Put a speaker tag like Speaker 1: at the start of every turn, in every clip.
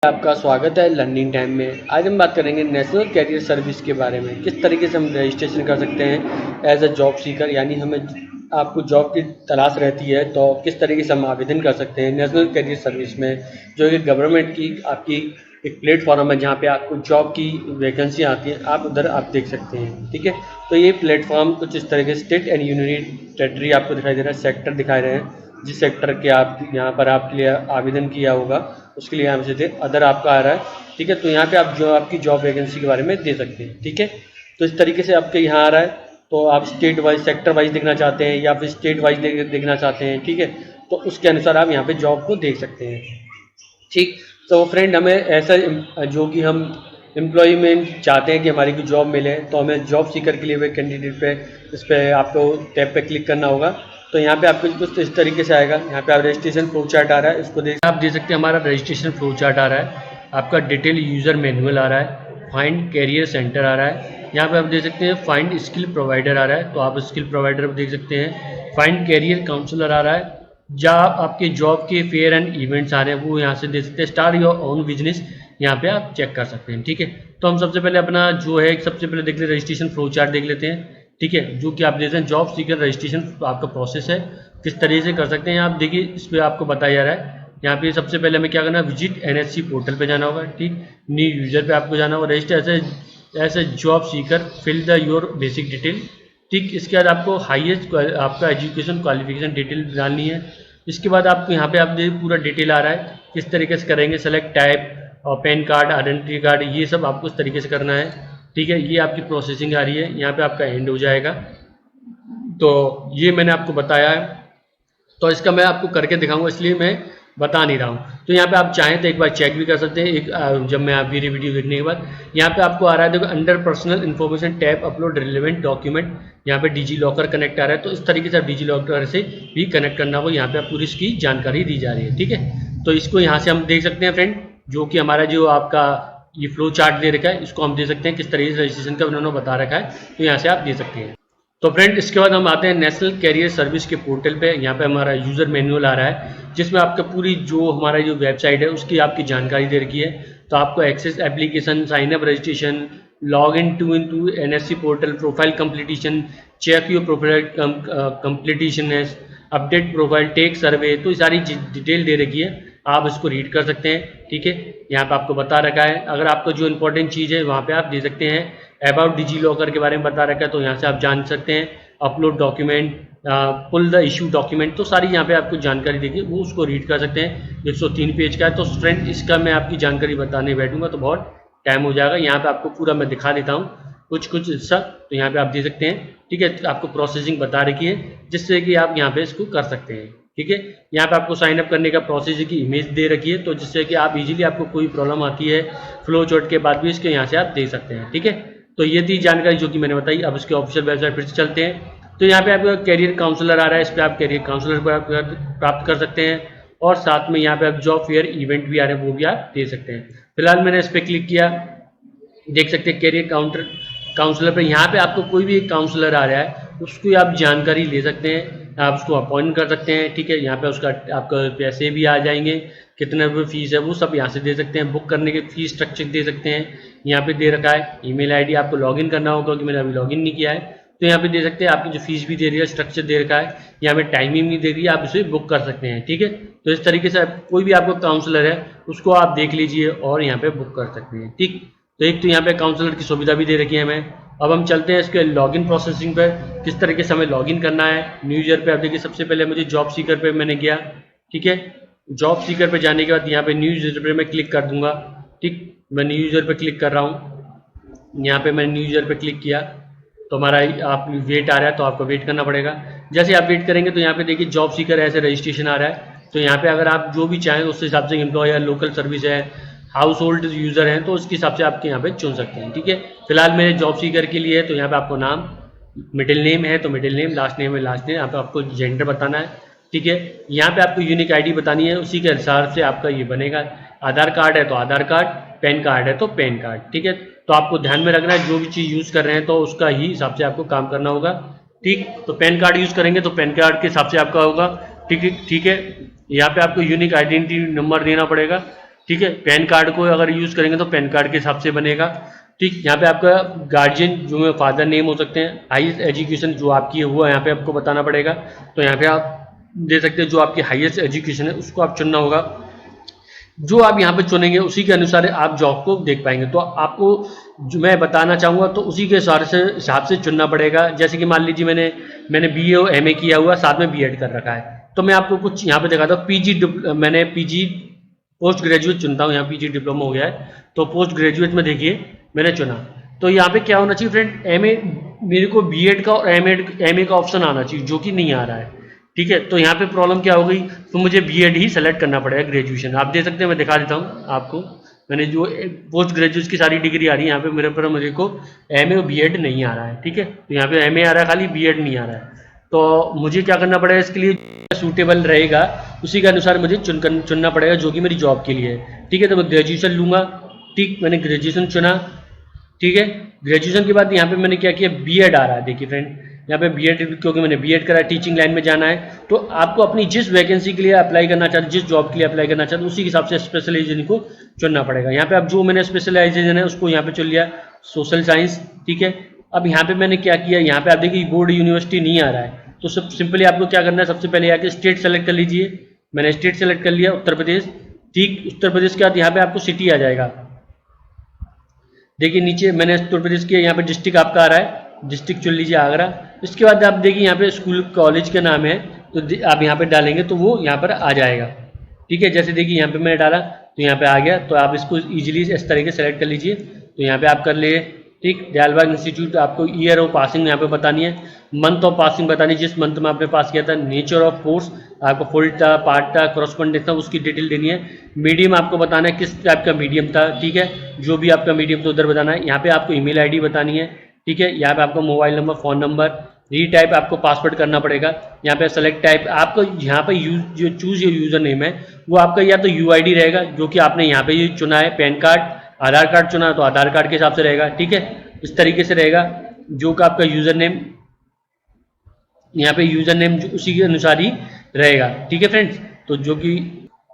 Speaker 1: आपका स्वागत है लर्निंग टाइम में। आज हम बात करेंगे नेशनल कैरियर सर्विस के बारे में। किस तरीके से हम रजिस्ट्रेशन कर सकते हैं एज अ जॉब सीकर, यानी हमें आपको जॉब की तलाश रहती है तो किस तरीके से हम आवेदन कर सकते हैं नेशनल कैरियर सर्विस में, जो कि गवर्नमेंट की आपकी एक प्लेटफॉर्म है जहाँ पे आपको जॉब की वैकेंसी आती है, आप उधर आप देख सकते हैं। ठीक है, तो ये प्लेटफॉर्म कुछ इस तरह के स्टेट एंड यूनियन टेरिटरी आपको दिखाई दे रहा है, सेक्टर दिखाई रहे हैं। जिस सेक्टर के आप यहाँ पर आपके लिए आवेदन किया होगा उसके लिए यहाँ से अदर आपका आ रहा है। ठीक है, तो यहाँ पे आप जो आपकी जॉब वैकेंसी के बारे में दे सकते हैं। ठीक है, तो इस तरीके से आपके यहाँ आ रहा है। तो आप स्टेट वाइज सेक्टर वाइज देखना चाहते हैं या फिर स्टेट वाइज देखना चाहते हैं, ठीक है, तो उसके अनुसार आप यहाँ पे जॉब को देख सकते हैं। ठीक, तो फ्रेंड हमें ऐसा जो कि हम एम्प्लॉयमेंट चाहते हैं कि हमारी कोई जॉब मिले, तो हमें जॉब सीकर के लिए वे कैंडिडेट पे इस पर आपको टैब पे क्लिक करना होगा। तो यहाँ पे आपको कुछ इस तरीके से आएगा। यहाँ पे आप रजिस्ट्रेशन फ्लो चार्ट आ रहा है, इसको आप दे सकते हैं। हमारा रजिस्ट्रेशन फ्लो चार्ट आ रहा है, आपका डिटेल यूज़र मैनुअल आ रहा है, फाइंड कैरियर सेंटर आ रहा है, यहाँ पे आप देख सकते हैं फाइंड स्किल प्रोवाइडर आ रहा है, तो आप स्किल प्रोवाइडर पर देख सकते हैं। फाइंड कैरियर काउंसलर आ रहा है, जहाँ आपके जॉब के फेयर एंड इवेंट्स आ रहे हैं वो यहाँ से देख सकते हैं। स्टार्ट योर ओन बिजनेस यहाँ पे आप चेक कर सकते हैं। ठीक है, तो हम सबसे पहले अपना जो है सबसे पहले देख लेते रजिस्ट्रेशन फ्लो चार्ट देख लेते हैं। ठीक है, जो कि आप देख रहे हैं जॉब सीकर रजिस्ट्रेशन आपका प्रोसेस है, किस तरीके से कर सकते हैं आप देखिए। इस पर आपको बताया जा रहा है। यहाँ पे सबसे पहले हमें क्या करना है, विजिट NSC पोर्टल पे जाना होगा। ठीक, न्यू यूजर पे आपको जाना होगा, register as a job seeker, fill the your basic detail. ठीक, इसके बाद आपको हाईएस्ट आपका एजुकेशन क्वालिफिकेशन डिटेल डालनी है। इसके बाद आपको यहाँ पे आप पूरा डिटेल आ रहा है, किस तरीके से करेंगे, सेलेक्ट टाइप और पैन कार्ड, आइडेंटिटी कार्ड, ये सब आपको इस तरीके से करना है। ठीक है, ये आपकी प्रोसेसिंग आ रही है, यहाँ पे आपका एंड हो जाएगा। तो ये मैंने आपको बताया है, तो इसका मैं आपको करके दिखाऊंगा, इसलिए मैं बता नहीं रहा हूँ। तो यहाँ पे आप चाहें तो एक बार चेक भी कर सकते हैं। जब मैं आप वीडियो देखने के बाद यहाँ पे आपको आ रहा है, देखो under personal information tab upload relevant document, यहाँ पे डिजी लॉकर कनेक्ट आ रहा है। तो इस तरीके से आप डिजी लॉकर से भी कनेक्ट करना होगा, यहाँ पे आप पूरी इसकी जानकारी दी जा रही है। ठीक है, तो इसको यहाँ से हम देख सकते हैं फ्रेंड, जो कि हमारा जो आपका ये फ्लो चार्ट दे रखा है, इसको हम दे सकते हैं किस तरीके से रजिस्ट्रेशन का उन्होंने बता रखा है, तो यहाँ से आप दे सकते हैं। तो फ्रेंड इसके बाद हम आते हैं नेशनल कैरियर सर्विस के पोर्टल पे। यहाँ पे हमारा यूज़र मैनुअल आ रहा है, जिसमें आपका पूरी जो हमारा जो वेबसाइट है उसकी आपकी जानकारी दे रखी है। तो आपको access application, sign up registration, log in to NSC portal, profile completion, check your profile completion है, अपडेट प्रोफाइल, टेक सर्वे, तो सारी डिटेल दे रखी है, आप इसको रीड कर सकते हैं। ठीक है, यहाँ पे आपको बता रखा है। अगर आपको जो इंपॉर्टेंट चीज़ है वहाँ पे आप दे सकते हैं। अबाउट डिजी लॉकर के बारे में बता रखा है, तो यहाँ से आप जान सकते हैं। Upload document, pull the issue document, तो सारी यहाँ पे आपको जानकारी देगी, वो उसको रीड कर सकते हैं। 103 पेज का है। तो फ्रेंड इसका मैं आपकी जानकारी बताने बैठूंगा तो बहुत टाइम हो जाएगा। यहाँ पे आपको पूरा मैं दिखा देता हूँ कुछ हिस्सा, तो यहाँ पे आप दे सकते हैं। ठीक है, आपको प्रोसेसिंग बता रखी है, जिससे कि आप यहाँ पे इसको कर सकते हैं। ठीक है, यहाँ पे आपको साइन अप करने का प्रोसेस की इमेज दे रखी है, तो जिससे कि आप इजीली, आपको कोई प्रॉब्लम आती है फ्लो चार्ट के बाद भी इसके यहाँ से आप देख सकते हैं। ठीक है, तो ये थी जानकारी जो कि मैंने बताई। अब इसके ऑफिशियल वेबसाइट फिर से चलते हैं। तो यहाँ पे आपका कैरियर काउंसलर आ रहा है, इस पर आप कैरियर काउंसलर प्राप्त कर सकते हैं, और साथ में यहाँ पे आप जॉब फेयर इवेंट भी आ रहे हैं, वो भी आप दे सकते हैं। फिलहाल मैंने इस पर क्लिक किया, देख सकते हैं कैरियर काउंसलर पे। यहाँ पे आपको कोई भी एक काउंसलर आ रहा है, उसकी आप जानकारी ले सकते हैं, आप उसको अपॉइंट कर सकते हैं। ठीक है, यहाँ पे उसका आपका पैसे भी आ जाएंगे, कितने रुपये फीस है वो सब यहाँ से दे सकते हैं। बुक करने के फीस स्ट्रक्चर दे सकते हैं, यहाँ पे दे रखा है। ईमेल आईडी आपको लॉगिन करना होगा, क्योंकि मैंने अभी लॉगिन नहीं किया है, तो यहाँ पे दे सकते हैं। आपकी जो फीस भी दे रही है, स्ट्रक्चर दे रखा है, यहाँ पे टाइमिंग भी दे रही है, आप इसे बुक कर सकते हैं। ठीक है, तो इस तरीके से कोई भी आपका काउंसलर है उसको आप देख लीजिए और यहाँ पे बुक कर सकते हैं। ठीक, तो एक तो यहाँ पे काउंसलर की सुविधा भी दे रखी है हमें। अब हम चलते हैं इसके लॉगिन प्रोसेसिंग पर, किस तरीके से हमें लॉगिन करना है। न्यू यूजर पे आप देखिए, सबसे पहले मुझे जॉब सीकर पे मैंने गया। ठीक है, जॉब सीकर पे जाने के बाद यहाँ पे न्यू यूजर पे मैं क्लिक कर दूंगा। ठीक, मैं न्यू यूजर पे क्लिक कर रहा हूँ। यहाँ पे मैंने न्यू यूजर पे क्लिक किया, तो हमारा आप वेट आ रहा है, तो आपको वेट करना पड़ेगा। जैसे आप वेट करेंगे तो यहाँ पे देखिए जॉब सीकर ऐसे रजिस्ट्रेशन आ रहा है। तो यहाँ पे अगर आप जो भी चाहें उस हिसाब से, एम्प्लॉय है, लोकल सर्विस है, हाउस होल्ड यूज़र हैं, तो उसके हिसाब से आपके यहाँ पे चुन सकते हैं। ठीक है, फिलहाल मेरे जॉब सीकर के लिए है, तो यहाँ पे आपको नाम, मिडिल नेम है तो मिडिल नेम, लास्ट नेम है लास्ट नेम, यहाँ पे आपको जेंडर बताना है। ठीक है, यहाँ पे आपको यूनिक आईडी बतानी है, उसी के हिसाब से आपका ये बनेगा। आधार कार्ड है तो आधार कार्ड, पैन कार्ड है तो पैन कार्ड। ठीक है, तो आपको ध्यान में रखना है, जो भी चीज़ यूज़ कर रहे हैं तो उसका ही हिसाब से आपको काम करना होगा। ठीक, तो पैन कार्ड यूज़ करेंगे तो पैन कार्ड के हिसाब से आपका होगा। ठीक है, ठीक है, यहाँ पे आपको यूनिक आइडेंटिटी नंबर देना पड़ेगा। ठीक है, पैन कार्ड को अगर यूज़ करेंगे तो पैन कार्ड के हिसाब से बनेगा। ठीक, यहाँ पे आपका गार्जियन जो फादर नेम हो सकते हैं, हाईएस्ट एजुकेशन जो आपकी है वो यहाँ पे आपको बताना पड़ेगा। तो यहाँ पे आप दे सकते हैं जो आपकी हाईएस्ट एजुकेशन है उसको आप चुनना होगा। जो आप यहाँ पे चुनेंगे उसी के अनुसार आप जॉब को देख पाएंगे। तो आपको जो मैं बताना चाहूँगा तो उसी के हिसाब से चुनना पड़ेगा। जैसे कि मान लीजिए मैंने बीए और एमए किया हुआ, साथ में बीएड कर रखा है, तो मैं आपको कुछ यहाँ पे दिखाता हूँ। मैंने पीजी पोस्ट ग्रेजुएट चुनता हूँ, यहाँ पीजी डिप्लोमा हो गया है, तो पोस्ट ग्रेजुएट में देखिए मैंने चुना। तो यहाँ पे क्या होना चाहिए फ्रेंड, एमए, मेरे को बीएड का और एमए का ऑप्शन आना चाहिए, जो कि नहीं आ रहा है। ठीक है, तो यहाँ पे प्रॉब्लम क्या हो गई, तो मुझे बीएड ही सेलेक्ट करना पड़ेगा, ग्रेजुएशन। आप देख सकते हैं, मैं दिखा देता हूँ आपको। मैंने जो पोस्ट ग्रेजुएट की सारी डिग्री आ रही है यहाँ पे मेरे पर, मेरे को एमए और बीएड नहीं आ रहा है। ठीक है, तो यहाँ पे एमए आ रहा है खाली, बीएड नहीं आ रहा है। तो मुझे क्या करना पड़ेगा, इसके लिए सूटेबल रहेगा उसी के अनुसार मुझे चुनना पड़ेगा, जो कि मेरी जॉब के लिए है। ठीक है, तो मैं ग्रेजुएशन लूँगा। ठीक, मैंने ग्रेजुएशन चुना। ठीक है, ग्रेजुएशन के बाद यहाँ पे मैंने क्या किया, बीएड आ रहा है। देखिए फ्रेंड, यहाँ पे बीएड, क्योंकि मैंने बीएड करा, टीचिंग लाइन में जाना है। तो आपको अपनी जिस वैकेंसी के लिए अप्लाई करना चाहते, जिस जॉब के लिए अप्लाई करना चाहते, उसी के हिसाब से स्पेशलाइजेशन को चुनना पड़ेगा। यहाँ पे अब जो मैंने स्पेशलाइजेशन है उसको यहाँ पे चुन लिया, सोशल साइंस। ठीक है, अब यहाँ पे मैंने क्या किया, यहाँ पे आप देखिए बोर्ड यूनिवर्सिटी नहीं आ रहा है, तो सब सिंपली आपको क्या करना है, सबसे पहले आके स्टेट सेलेक्ट कर लीजिए। मैंने स्टेट सेलेक्ट कर लिया, उत्तर प्रदेश। ठीक, उत्तर प्रदेश के बाद यहाँ पे आपको सिटी आ जाएगा। देखिए नीचे मैंने उत्तर प्रदेश के, यहाँ पे डिस्ट्रिक्ट आपका आ रहा है, डिस्ट्रिक्ट चुन लीजिए आगरा। इसके बाद आप देखिए यहाँ पे स्कूल कॉलेज का नाम है, तो आप यहाँ पे डालेंगे तो वो यहाँ पर आ जाएगा। ठीक है, जैसे देखिए यहाँ पे मैंने डाला तो यहाँ पे आ गया। तो आप इसको इजीली इस तरीके से सेलेक्ट कर लीजिए। तो यहाँ पे आप कर लिए। ठीक, दयालबाग इंस्टीट्यूट, आपको ईयर ऑफ पासिंग यहाँ पे बतानी है, मंथ ऑफ पासिंग बतानी है, जिस मंथ में आपने पास किया था। नेचर ऑफ कोर्स, आपको फुल था, पार्ट था, कॉरेस्पॉन्डेंस था, उसकी डिटेल देनी है। मीडियम आपको बताना है किस टाइप का मीडियम था। ठीक है, जो भी आपका मीडियम तो उधर बताना है। यहाँ पे आपको ईमेल आईडी बतानी है। ठीक है, यहाँ पे आपको mobile number, phone number. Retype आपको पासवर्ड करना पड़ेगा। यहाँ पे सेलेक्ट टाइप आपको, यहाँ पे जो चूज यूजर नेम है वो आपका या तो यूआईडी रहेगा, जो कि आपने यहाँ पे चुना है। पैन कार्ड, आधार कार्ड चुना है तो आधार कार्ड के हिसाब से रहेगा। ठीक है, इस तरीके से रहेगा जो कि आपका यूजर नेम, यहाँ पे यूजर नेम उसी के अनुसार ही रहेगा। ठीक है फ्रेंड्स, तो जो कि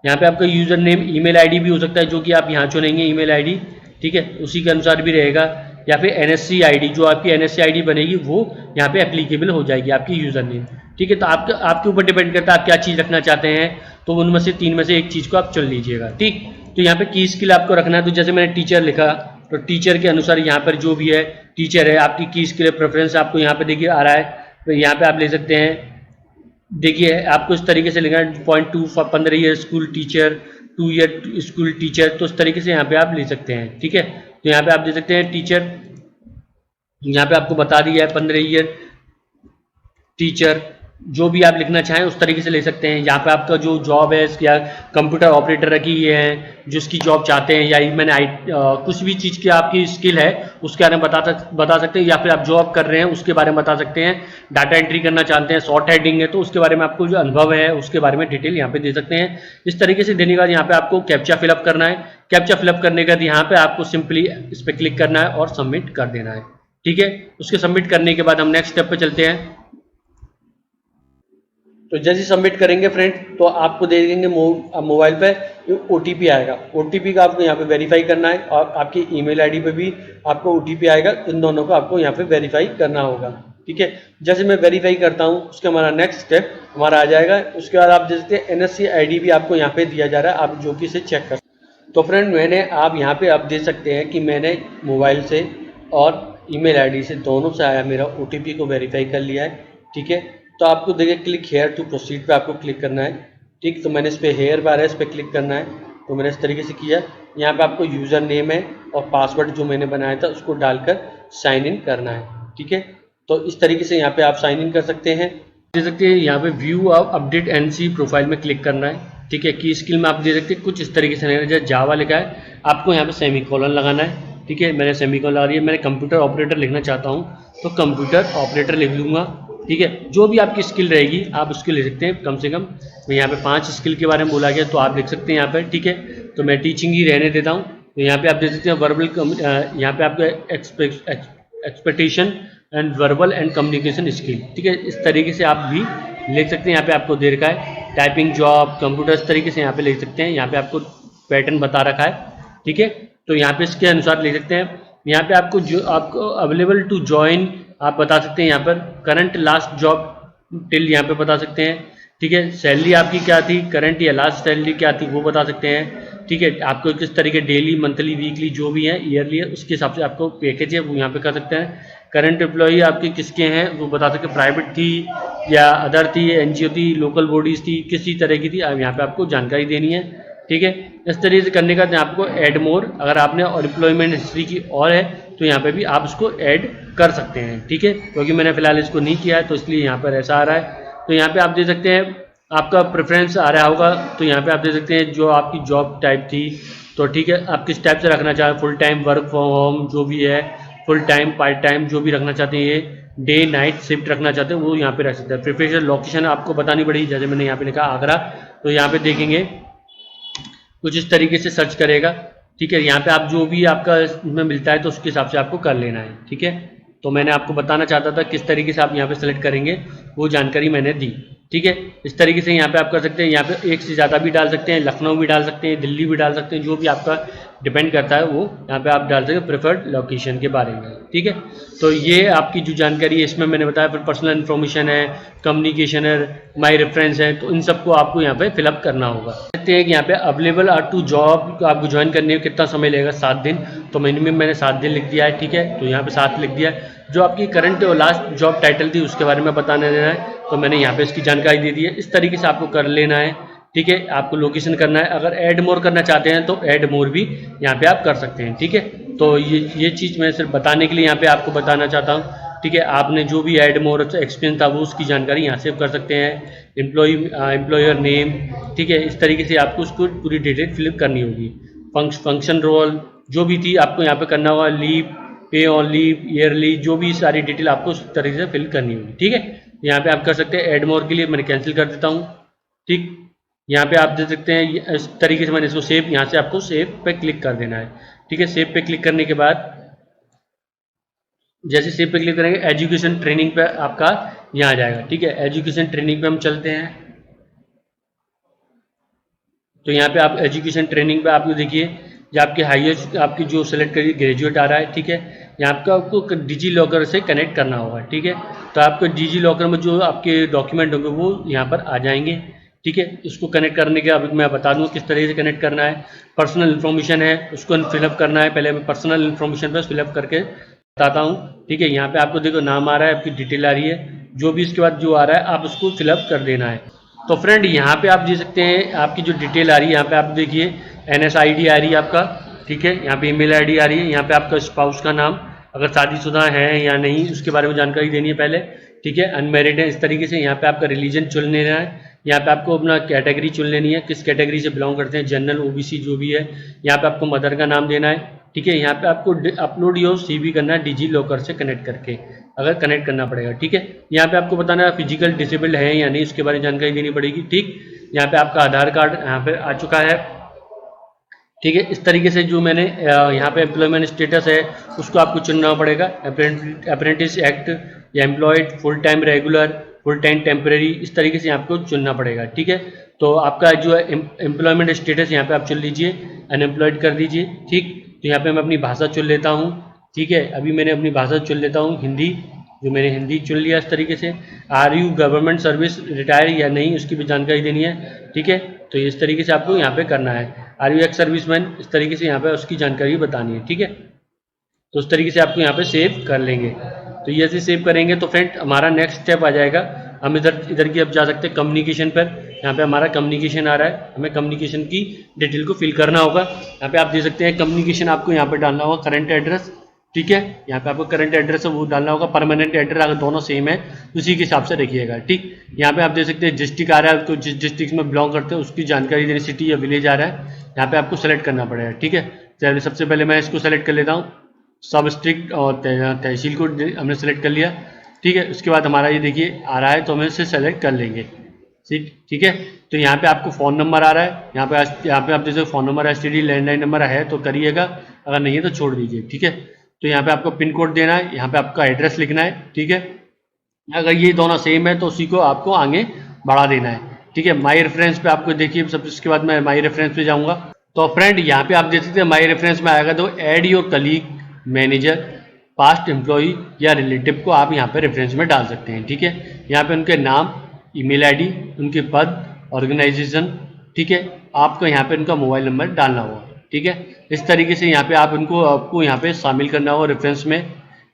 Speaker 1: यहाँ पे आपका यूजर नेम, ईमेल आईडी भी हो सकता है जो कि आप यहाँ चुनेंगे ईमेल आईडी। ठीक है, उसी के अनुसार भी रहेगा। या फिर एनएससी आईडी, जो आपकी एनएससी आईडी बनेगी वो यहाँ पे एप्लीकेबल हो जाएगी आपकी यूजर नेम। ठीक है, तो आपके ऊपर डिपेंड करता है आप क्या चीज़ रखना चाहते हैं। तो उनमें से 3 में से एक चीज़ को आप चुन लीजिएगा। ठीक, तो यहाँ पे की स्किल आपको रखना है। तो जैसे मैंने टीचर लिखा, तो टीचर के अनुसार यहाँ पर जो भी है टीचर है, आपकी की स्किल प्रेफरेंस आपको यहाँ पे देखिए आ रहा है। तो यहाँ पे आप ले सकते हैं। देखिए आपको इस तरीके से लिखना है, 0.2 15 year school teacher, 2 year school teacher. तो इस तरीके से यहाँ पे आप ले सकते हैं। ठीक है, तो यहाँ पे आप दे सकते हैं टीचर, यहाँ पे आपको बता दिया है 15 ईयर टीचर। जो भी आप लिखना चाहें उस तरीके से ले सकते हैं। यहाँ पे आपका जो जॉब है, या कंप्यूटर ऑपरेटर रखी है जिसकी जॉब चाहते हैं, या मैंने कुछ भी चीज़ की आपकी स्किल है उसके बारे में बता सकते हैं। या फिर आप जॉब कर रहे हैं उसके बारे में बता सकते हैं। डाटा एंट्री करना चाहते हैं, शॉर्ट हेडिंग है, तो उसके बारे में आपको जो अनुभव है उसके बारे में डिटेल यहाँ पे दे सकते हैं। इस तरीके से देने के बाद यहाँ पे आपको कैप्चा फिलअप करना है। कैप्चा फिलअप करने के बाद यहाँ पे आपको सिंपली इस पर क्लिक करना है और सबमिट कर देना है। ठीक है, उसके सबमिट करने के बाद हम नेक्स्ट स्टेप पे चलते हैं। तो जैसे सबमिट करेंगे फ्रेंड, तो आपको दे देंगे मोबाइल पे OTP आएगा। OTP का आपको यहाँ पे वेरीफाई करना है, और आपकी ईमेल आईडी पे भी आपको OTP आएगा। इन दोनों को आपको यहाँ पे वेरीफाई करना होगा। ठीक है, जैसे मैं वेरीफाई करता हूँ उसके हमारा नेक्स्ट स्टेप हमारा आ जाएगा। उसके बाद आप जैसे NSC ID भी आपको यहाँ पे दिया जा रहा है, आप जो कि इसे चेक कर। तो फ्रेंड आप यहाँ पे आप देख सकते हैं कि मैंने मोबाइल से और ईमेल आईडी से दोनों से आया, मेरा OTP को वेरीफाई कर लिया है। ठीक है, तो आपको देखिए क्लिक हेयर टू प्रोसीड पे आपको क्लिक करना है। ठीक, तो मैंने इस पर हेयर बार है, इस पर क्लिक करना है। तो मैंने इस तरीके से किया। यहाँ पे आपको यूज़र नेम है और पासवर्ड जो मैंने बनाया था उसको डालकर साइन इन करना है। ठीक है, तो इस तरीके से यहाँ पे आप साइन इन कर सकते हैं। दे सकते हैं यहाँ पे व्यू अपडेट NC प्रोफाइल में क्लिक करना है। ठीक है, की स्किल में आप दे सकते हैं कुछ इस तरीके से, जैसे जावा लिखा है आपको यहाँ पे सेमीकोलन लगाना है। ठीक है, मैंने सेमीकोलन लगा दिया। मैंने कंप्यूटर ऑपरेटर लिखना चाहता हूँ तो कंप्यूटर ऑपरेटर लिख लूँगा। ठीक है, जो भी आपकी स्किल रहेगी आप उसकी ले सकते हैं। कम से कम मैं यहाँ पे 5 स्किल के बारे में बोला गया तो आप लिख सकते हैं यहाँ पे। ठीक है, तो मैं टीचिंग ही रहने देता हूँ। तो यहाँ पे आप दे सकते हैं वर्बल, यहाँ पे आपका expectation and verbal and communication skill. ठीक है, इस तरीके से आप भी लिख सकते हैं। यहाँ पे आपको दे रखा है टाइपिंग जॉब, कंप्यूटर, इस तरीके से यहाँ पे लिख सकते हैं। यहाँ पे आपको पैटर्न बता रखा है, ठीक है। तो यहाँ पे इसके अनुसार ले सकते हैं। यहाँ पे आपको जो आपको अवेलेबल टू ज्वाइन आप बता सकते हैं, यहाँ पर करंट लास्ट जॉब टिल यहाँ पे बता सकते हैं, ठीक है। सैलरी आपकी क्या थी, करंट या लास्ट सैलरी क्या थी वो बता सकते हैं, ठीक है। आपको किस तरीके डेली, मंथली, वीकली जो भी है, ईयरली है, उसके हिसाब से आपको पैकेज है वो यहाँ पे कर सकते हैं। करंट एम्प्लॉई आपके किसके हैं वो बता सकते हैं, प्राइवेट थी या अदर थी, एनजीओ थी, लोकल बॉडीज थी, किसी तरह की थी, अब यहाँ पे आपको जानकारी देनी है, ठीक है। इस तरीके से करने का आपको ऐड मोर, अगर आपने और एम्प्लॉयमेंट हिस्ट्री की और है तो यहाँ पे भी आप उसको ऐड कर सकते हैं, ठीक है। क्योंकि मैंने फिलहाल इसको नहीं किया है तो इसलिए यहाँ पर ऐसा आ रहा है। तो यहाँ पे आप दे सकते हैं, आपका प्रेफरेंस आ रहा होगा तो यहाँ पे आप दे सकते हैं जो आपकी जॉब टाइप थी, तो ठीक है आप किस टाइप से रखना चाहें, full time, work from home जो भी है, फुल टाइम, पार्ट टाइम जो भी रखना चाहते हैं, ये डे नाइट शिफ्ट रखना चाहते हैं वो यहाँ पे रख सकते हैं। प्रिफरेंशियल लोकेशन आपको बतानी पड़ेगी, जैसे मैंने यहाँ पे लिखा आगरा, तो यहाँ पे देखेंगे कुछ इस तरीके से सर्च करेगा, ठीक है। यहाँ पे आप जो भी आपका इसमें मिलता है तो उसके हिसाब से आपको कर लेना है, ठीक है। तो मैंने आपको बताना चाहता था किस तरीके से आप यहाँ पे सेलेक्ट करेंगे, वो जानकारी मैंने दी, ठीक है। इस तरीके से यहाँ पे आप कर सकते हैं। यहाँ पे एक से ज़्यादा भी डाल सकते हैं, लखनऊ भी डाल सकते हैं, दिल्ली भी डाल सकते हैं, जो भी आपका डिपेंड करता है वो यहाँ पे आप डाल सकते हैं प्रेफर्ड लोकेशन के बारे में, ठीक है। तो ये आपकी जो जानकारी है इसमें मैंने बताया, फिर पर्सनल इन्फॉर्मेशन है, कम्युनिकेशन है, माई रेफरेंस है, तो इन सबको आपको यहाँ पे फिलअप करना होगा। देखते हैं कि यहाँ पे अवेलेबल आर टू जॉब आपको ज्वाइन करने में कितना समय लगेगा, 7 दिन, तो मिनिमम मैंने 7 दिन लिख दिया है, ठीक है। तो यहाँ पे 7 लिख दिया है। जो आपकी करंट और लास्ट जॉब टाइटल थी उसके बारे में बताने देना है, तो मैंने यहाँ पे इसकी जानकारी दे दी है। इस तरीके से आपको कर लेना है, ठीक है। आपको लोकेशन करना है, अगर ऐड मोर करना चाहते हैं तो ऐड मोर भी यहाँ पे आप कर सकते हैं, ठीक है। तो ये चीज़ मैं सिर्फ बताने के लिए यहाँ पे आपको बताना चाहता हूँ, ठीक है। आपने जो भी ऐड मोर एक्सपीरियंस था वो उसकी जानकारी यहाँ से कर सकते हैं, एम्प्लॉयर नेम, ठीक है। इस तरीके से आपको उसको पूरी डिटेल फिलअप करनी होगी। फंक्शन रोल जो भी थी आपको यहाँ पे करना होगा, लीव, पे ऑन लीव, ईयरली, जो भी सारी डिटेल आपको उस तरीके से फिल करनी होगी, ठीक है। यहाँ पे आप कर सकते हैं। ऐड मोर के लिए मैंने कैंसिल कर देता हूँ, ठीक। यहाँ पे आप दे सकते हैं इस तरीके से, मैंने इसको सेव, यहाँ से आपको सेव पे क्लिक कर देना है, ठीक है। सेव पे क्लिक करने के बाद जैसे सेव पे क्लिक करेंगे एजुकेशन ट्रेनिंग पे आपका यहाँ आ जाएगा, ठीक है। एजुकेशन ट्रेनिंग पे हम चलते हैं, तो यहाँ पे आप एजुकेशन ट्रेनिंग पे आपको देखिए जो आपकी हाईएस्ट आपकी जो सेलेक्ट करिए ग्रेजुएट आ रहा है, ठीक है। यहाँ पे आपको डिजी लॉकर से कनेक्ट करना होगा, ठीक है। तो आपको डिजी लॉकर में जो आपके डॉक्यूमेंट होंगे वो यहाँ पर आ जाएंगे, ठीक है। इसको कनेक्ट करने के अभी मैं बता दूँ किस तरीके से कनेक्ट करना है। पर्सनल इन्फॉर्मेशन है उसको फिलअप करना है, पहले मैं पर्सनल इन्फॉर्मेशन पर फिलअप करके बताता हूँ, ठीक है। यहाँ पे आपको देखो नाम आ रहा है, आपकी डिटेल आ रही है, जो भी इसके बाद जो आ रहा है आप उसको फिलअप कर देना है। तो फ्रेंड यहाँ पे आप देख सकते हैं आपकी जो डिटेल आ रही है, यहाँ पे आप देखिए NSID आ रही है आपका, ठीक है। यहाँ पे ईमेल आईडी आ रही है, यहाँ पे आपका स्पाउस का नाम, अगर शादीशुदा है या नहीं उसके बारे में जानकारी देनी है पहले, ठीक है। अनमेरिड है, इस तरीके से। यहाँ पे आपका रिलीजन चुन लेना है, यहाँ पे आपको अपना कैटेगरी चुन लेनी है, किस कैटेगरी से बिलोंग करते हैं, जनरल, OBC जो भी है। यहाँ पे आपको मदर का नाम देना है, ठीक है। यहाँ पे आपको अपलोड योर CV करना है डिजी लॉकर से कनेक्ट करके, अगर कनेक्ट करना पड़ेगा, ठीक है। यहाँ पे आपको बताना है फिजिकल डिसेबल्ड है या नहीं, उसके बारे में जानकारी देनी पड़ेगी, ठीक। यहाँ पे आपका आधार कार्ड यहाँ पे आ चुका है, ठीक है। इस तरीके से जो मैंने यहाँ पे एम्प्लॉयमेंट स्टेटस है उसको आपको चुनना पड़ेगा, अप्रेंटिस एक्ट या employed, full time regular, full time temporary, इस तरीके से आपको चुनना पड़ेगा, ठीक है। तो आपका जो है एम्प्लॉयमेंट स्टेटस यहाँ पे आप चुन लीजिए, अनएम्प्लॉयड कर दीजिए, ठीक। तो यहाँ पे मैं अपनी भाषा चुन लेता हूँ, ठीक है। अभी मैंने अपनी भाषा चुन लेता हूँ हिंदी, जो मैंने हिंदी चुन लिया इस तरीके से। Are you government service retire या नहीं उसकी भी जानकारी देनी है, ठीक है। तो इस तरीके से आपको यहाँ पे करना है। आर यू एक्स सर्विसमैन, इस तरीके से यहाँ पे उसकी जानकारी बतानी है, ठीक है। तो उस तरीके से आपको यहाँ पे सेव कर लेंगे। तो ये ऐसे सेव करेंगे तो फ्रेंड हमारा नेक्स्ट स्टेप आ जाएगा, हम इधर इधर की अब जा सकते हैं कम्युनिकेशन पर। यहाँ पे हमारा कम्युनिकेशन आ रहा है, हमें कम्युनिकेशन की डिटेल को फिल करना होगा। यहाँ पे आप दे सकते हैं कम्युनिकेशन आपको यहाँ पे डालना होगा करंट एड्रेस, ठीक है। यहाँ पे आपको करंट एड्रेस है वो डालना होगा, परमानेंट एड्रेस अगर दोनों सेम है उसी के हिसाब से रखिएगा, ठीक। यहाँ पे आप देख सकते हैं डिस्ट्रिक्ट आ रहा है, तो जिस डिस्ट्रिक्ट में बिलोंग करते हैं उसकी जानकारी देनी, सिटी या विलेज आ रहा है, यहाँ पे आपको सेलेक्ट करना पड़ेगा, ठीक है। चलिए सबसे पहले मैं इसको सेलेक्ट कर लेता हूँ, सब डिस्ट्रिक्ट और तहसील को हमने सेलेक्ट कर लिया, ठीक है। उसके बाद हमारा ये देखिए आ रहा है तो हम इसे सेलेक्ट कर लेंगे, ठीक है। तो यहाँ पे आपको फ़ोन नंबर आ रहा है, यहाँ पे आप जैसे phone number, STD, landline number है तो करिएगा, अगर नहीं है तो छोड़ दीजिए, ठीक है। तो यहाँ पे आपको पिन कोड देना है, यहाँ पे आपका एड्रेस लिखना है, ठीक है। अगर ये दोनों सेम है तो उसी को आपको आगे बढ़ा देना है, ठीक है। माई रेफरेंस पे आपको देखिए सब, इसके बाद मैं माई रेफरेंस पे जाऊँगा तो फ्रेंड यहाँ पे आप देख सकते हैं माई रेफरेंस में आएगा तो add your colleague, manager, past employee या रिलेटिव को आप यहाँ पे रेफरेंस में डाल सकते हैं। ठीक है, यहाँ पे उनके नाम, ईमेल आईडी, उनके पद, ऑर्गेनाइजेशन, ठीक है, आपको यहाँ पे उनका मोबाइल नंबर डालना होगा। ठीक है, इस तरीके से यहाँ पे आप उनको आपको यहाँ पे शामिल करना होगा रेफरेंस में।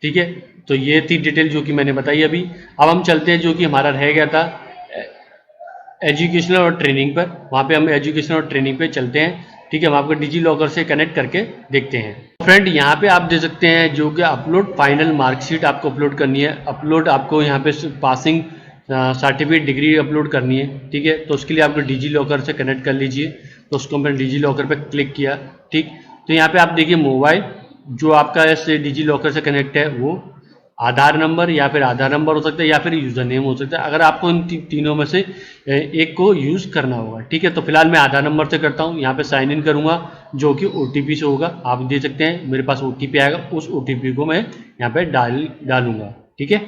Speaker 1: ठीक है, तो ये थी डिटेल जो कि मैंने बताई अभी। अब हम चलते हैं जो कि हमारा रह गया था एजुकेशनल और ट्रेनिंग पर। वहाँ पे हम एजुकेशनल और ट्रेनिंग पे चलते हैं। ठीक है, हम आपको डिजी लॉकर से कनेक्ट करके देखते हैं। फ्रेंड यहाँ पे आप देख सकते हैं जो कि अपलोड फाइनल मार्कशीट आपको अपलोड करनी है। अपलोड आपको यहाँ पे पासिंग सर्टिफिकेट, डिग्री अपलोड करनी है। ठीक है, तो उसके लिए आपको डिजी लॉकर से कनेक्ट कर लीजिए। तो उसको मैंने डिजी लॉकर पर क्लिक किया। ठीक, तो यहाँ पे आप देखिए मोबाइल जो आपका ऐसे डिजी लॉकर से कनेक्ट है वो आधार नंबर या फिर आधार नंबर हो सकता है या फिर यूज़र नेम हो सकता है। अगर आपको इन तीनों में से एक को यूज़ करना होगा। ठीक है, तो फिलहाल मैं आधार नंबर से करता हूँ। यहाँ पे साइन इन करूँगा जो कि OTP से होगा। आप देख सकते हैं मेरे पास OTP आएगा, उस OTP को मैं यहाँ पे डालूंगा। ठीक है,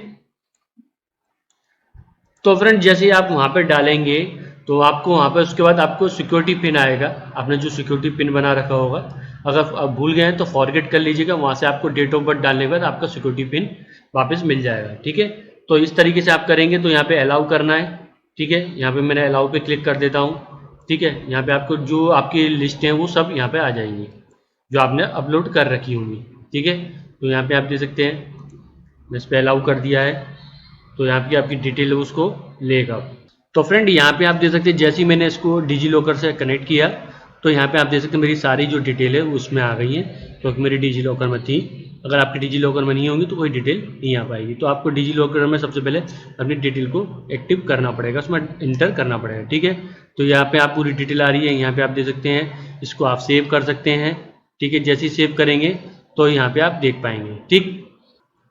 Speaker 1: तो फ्रेंड जैसे ही आप वहाँ पे डालेंगे तो आपको वहाँ पे उसके बाद आपको सिक्योरिटी पिन आएगा। आपने जो सिक्योरिटी पिन बना रखा होगा, अगर आप भूल गए हैं तो फॉरगेट कर लीजिएगा। वहाँ से आपको डेट ऑफ बर्थ डालने के बाद आपका सिक्योरिटी पिन वापस मिल जाएगा। ठीक है, तो इस तरीके से आप करेंगे। तो यहाँ पे अलाउ करना है। ठीक है, यहाँ पे मैंने अलाउ पे क्लिक कर देता हूँ। ठीक है, यहाँ पे आपको जो आपकी लिस्ट है वो सब यहाँ पे आ जाएंगी जो आपने अपलोड कर रखी होंगी। ठीक है, तो यहाँ पे आप देख सकते हैं मैं इस पर अलाउ कर दिया है। तो यहाँ पे आपकी डिटेल है उसको लेगा। तो फ्रेंड यहाँ पे आप देख सकते हैं जैसे ही मैंने इसको डिजी लॉकर से कनेक्ट किया तो यहाँ पे आप देख सकते हैं मेरी सारी जो डिटेल है उसमें आ गई है, क्योंकि मेरी डिजी लॉकर में थी। अगर आपकी डिजी लॉकर में नहीं होंगी तो कोई डिटेल नहीं आ पाएगी। तो आपको डिजी लॉकर में सबसे पहले अपनी डिटेल को एक्टिव करना पड़ेगा, उसमें इंटर करना पड़ेगा। ठीक है, तो यहाँ पे आप पूरी डिटेल आ रही है, यहाँ पे आप देख सकते हैं। इसको आप सेव कर सकते हैं। ठीक है, जैसे ही सेव करेंगे तो यहाँ पे आप देख पाएंगे। ठीक,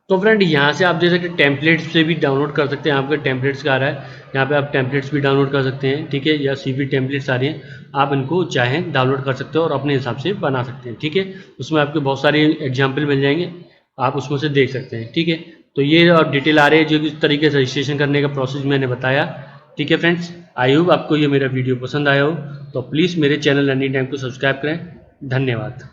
Speaker 1: तो फ्रेंड यहाँ से आप देख सकते हैं टेम्पलेट्स से भी डाउनलोड कर सकते हैं। आपके टेम्पलेट्स का आ रहा है, यहाँ पे आप टेम्पलेट्स भी डाउनलोड कर सकते हैं। ठीक है, या CV टेम्पलेट्स आ रही हैं, आप इनको चाहें डाउनलोड कर सकते हो और अपने हिसाब से बना सकते हैं। ठीक है, उसमें आपके बहुत सारे एग्जाम्पल मिल जाएंगे, आप उसमें से देख सकते हैं। ठीक है, तो ये और डिटेल आ रही है जो किस तरीके से रजिस्ट्रेशन करने का प्रोसेस मैंने बताया। ठीक है फ्रेंड्स, आई होप आपको ये मेरा वीडियो पसंद आया हो। तो प्लीज़ मेरे चैनल लर्निंग टाइम को सब्सक्राइब करें। धन्यवाद।